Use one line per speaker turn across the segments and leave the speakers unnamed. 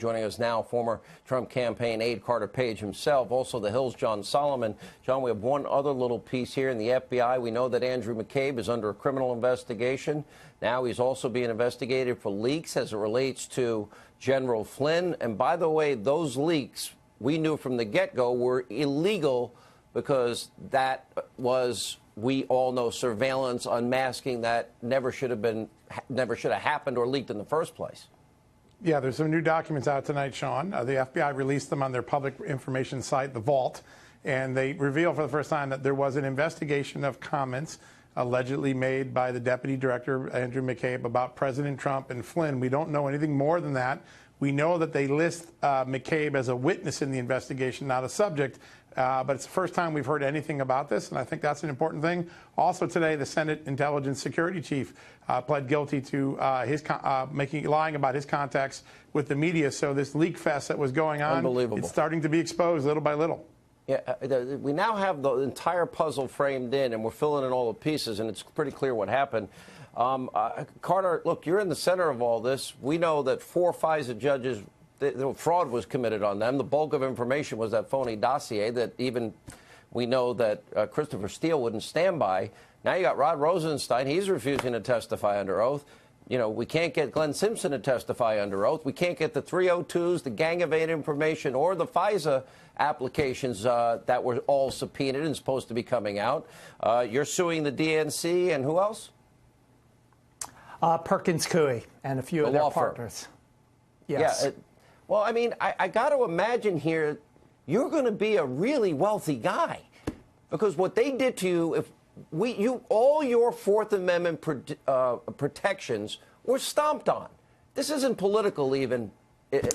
Joining us now, former Trump campaign aide Carter Page himself, also the Hill's John Solomon. John, we have one other little piece here in the FBI. We know that Andrew McCabe is under a criminal investigation. Now he's also being investigated for leaks as it relates to General Flynn. And by the way, those leaks, we knew from the get-go, were illegal because that was, we all know, surveillance, unmasking that never should have happened or leaked in the first place.
Yeah, there's some new documents out tonight, Sean. The FBI released them on their public information site, The Vault, and they reveal for the first time that there was an investigation of comments allegedly made by the Deputy Director, Andrew McCabe, about President Trump and Flynn. We don't know anything more than that. We know that they list McCabe as a witness in the investigation, not a subject. But it's the first time we've heard anything about this, and I think that's an important thing. Also today, the Senate Intelligence Security Chief pled guilty to lying about his contacts with the media. So this leak fest that was going on, it's starting to be exposed little by little.
Yeah, we now have the entire puzzle framed in, and we're filling in all the pieces, and it's pretty clear what happened. Carter, look, you're in the center of all this. We know that 4 FISA judges, fraud was committed on them. The bulk of information was that phony dossier that even we know that Christopher Steele wouldn't stand by. Now you got Rod Rosenstein. He's refusing to testify under oath. You know, we can't get Glenn Simpson to testify under oath. We can't get the 302s, the gang of 8 information, or the FISA applications that were all subpoenaed and supposed to be coming out. You're suing the DNC and who else?
Perkins Coie and a few of their partners. Yes.
Yeah. Well, I mean, I got to imagine here, you're going to be a really wealthy guy, because what they did to you, all your Fourth Amendment protections were stomped on. This isn't political even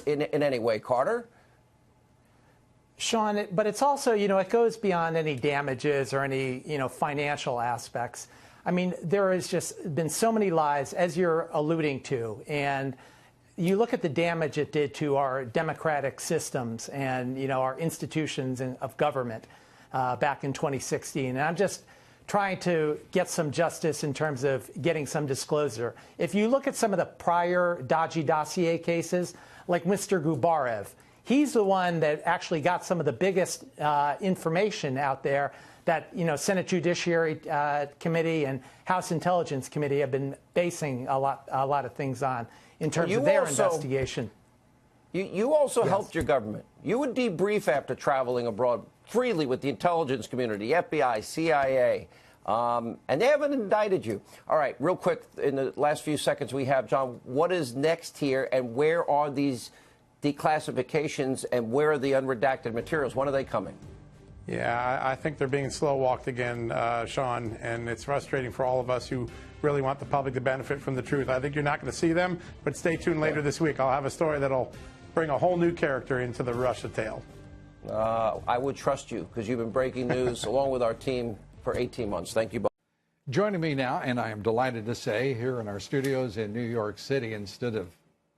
in any way, Carter.
Sean, but it's also, you know, it goes beyond any damages or any, you know, financial aspects. I mean, there has just been so many lies, as you're alluding to, and you look at the damage it did to our democratic systems and, you know, our institutions of government back in 2016. And I'm just trying to get some justice in terms of getting some disclosure. If you look at some of the prior dodgy dossier cases, like Mr. Gubarev, he's the one that actually got some of the biggest information out there that, you know, Senate Judiciary Committee and House Intelligence Committee have been basing a lot of things on in terms of their investigation.
You also helped your government. You would debrief after traveling abroad freely with the intelligence community, FBI, CIA, and they haven't indicted you. All right, real quick, in the last few seconds we have, John, what is next here, and where are these declassifications, and where are the unredacted materials? When are they coming?
Yeah, I think they're being slow-walked again, Sean, and it's frustrating for all of us who really want the public to benefit from the truth. I think you're not going to see them, but stay tuned later this week. I'll have a story that'll bring a whole new character into the Russia tale.
I would trust you, because you've been breaking news along with our team for 18 months. Thank you both.
Joining me now, and I am delighted to say, here in our studios in New York City instead of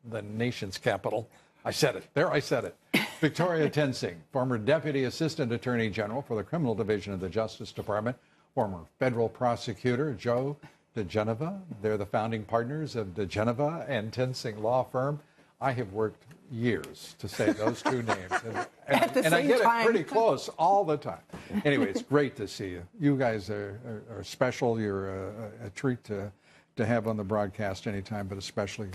the nation's capital, I said it. There, I said it. Victoria Tensing, former Deputy Assistant Attorney General for the Criminal Division of the Justice Department, former federal prosecutor Joe DeGeneva. They're the founding partners of DeGeneva and Tensing Law Firm. I have worked years to say those two names. And I get it pretty close all the time. Anyway, it's great to see you. You guys are special. You're a treat to have on the broadcast anytime, but especially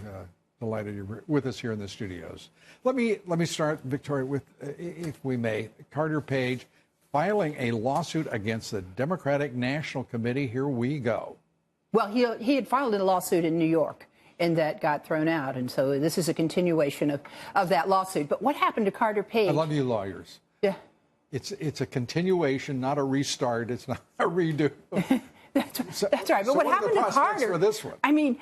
delighted you're with us here in the studios. Let me start, Victoria, with, if we may, Carter Page filing a lawsuit against the Democratic National Committee. Here we go.
Well, he had filed a lawsuit in New York, and that got thrown out. And so this is a continuation of that lawsuit. But what happened to Carter Page?
I love you lawyers. Yeah. It's a continuation, not a restart. It's not a redo.
That's right. But what happened to Carter?
For this one?
I mean,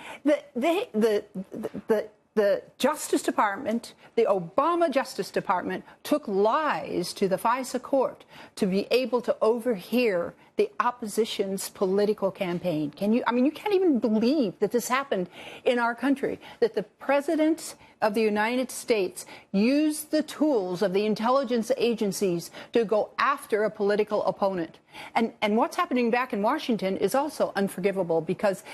the Justice Department, the Obama Justice Department, took lies to the FISA court to be able to overhear the opposition's political campaign. Can you? I mean, you can't even believe that this happened in our country, that the president of the United States used the tools of the intelligence agencies to go after a political opponent. And what's happening back in Washington is also unforgivable, because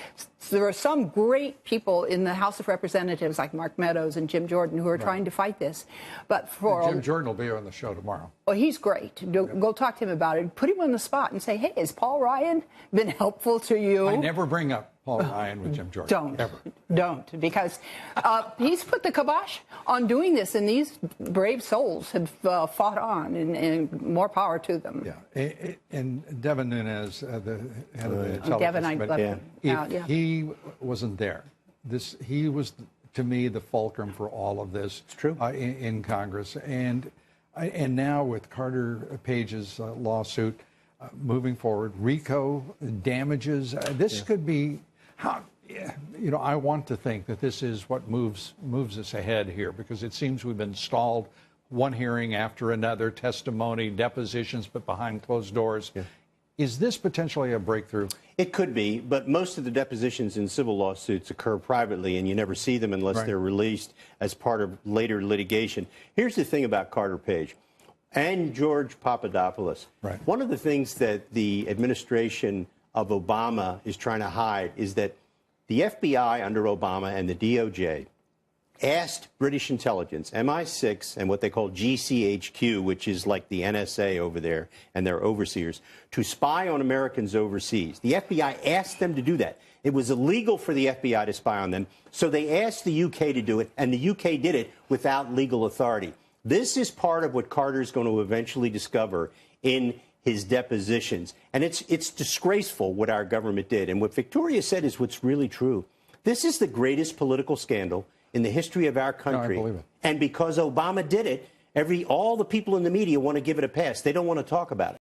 there are some great people in the House of Representatives like Mark Meadows and Jim Jordan who are trying to fight this. But for
Jim Jordan will be on the show tomorrow.
Well, he's great. Go talk to him about it. Put him on the spot and say, hey, has Paul Ryan been helpful to you?
I never bring up Paul Ryan with Jim Jordan.
Don't, because he's put the kibosh on doing this, and these brave souls have fought on, and more power to them.
Yeah, and Devin Nunes, the head of the intelligence, if he wasn't there, he was, to me, the fulcrum for all of this.
It's true.
In Congress, and now with Carter Page's lawsuit moving forward, RICO damages, this could be. I want to think that this is what moves us ahead here, because it seems we've been stalled, one hearing after another, testimony, depositions, but behind closed doors. Yeah. Is this potentially a breakthrough?
It could be, but most of the depositions in civil lawsuits occur privately, and you never see them unless they're released as part of later litigation. Here's the thing about Carter Page and George Papadopoulos. Right. One of the things that the administration of Obama is trying to hide is that the FBI under Obama and the DOJ asked British intelligence, MI6 and what they call GCHQ, which is like the NSA over there and their overseers, to spy on Americans overseas. The FBI asked them to do that. It was illegal for the FBI to spy on them, so they asked the UK to do it, and the UK did it without legal authority. This is part of what Carter is going to eventually discover in his depositions. And it's disgraceful what our government did. And what Victoria said is what's really true. This is the greatest political scandal in the history of our country.
No, I believe it.
And because Obama did it, all the people in the media want to give it a pass. They don't want to talk about it.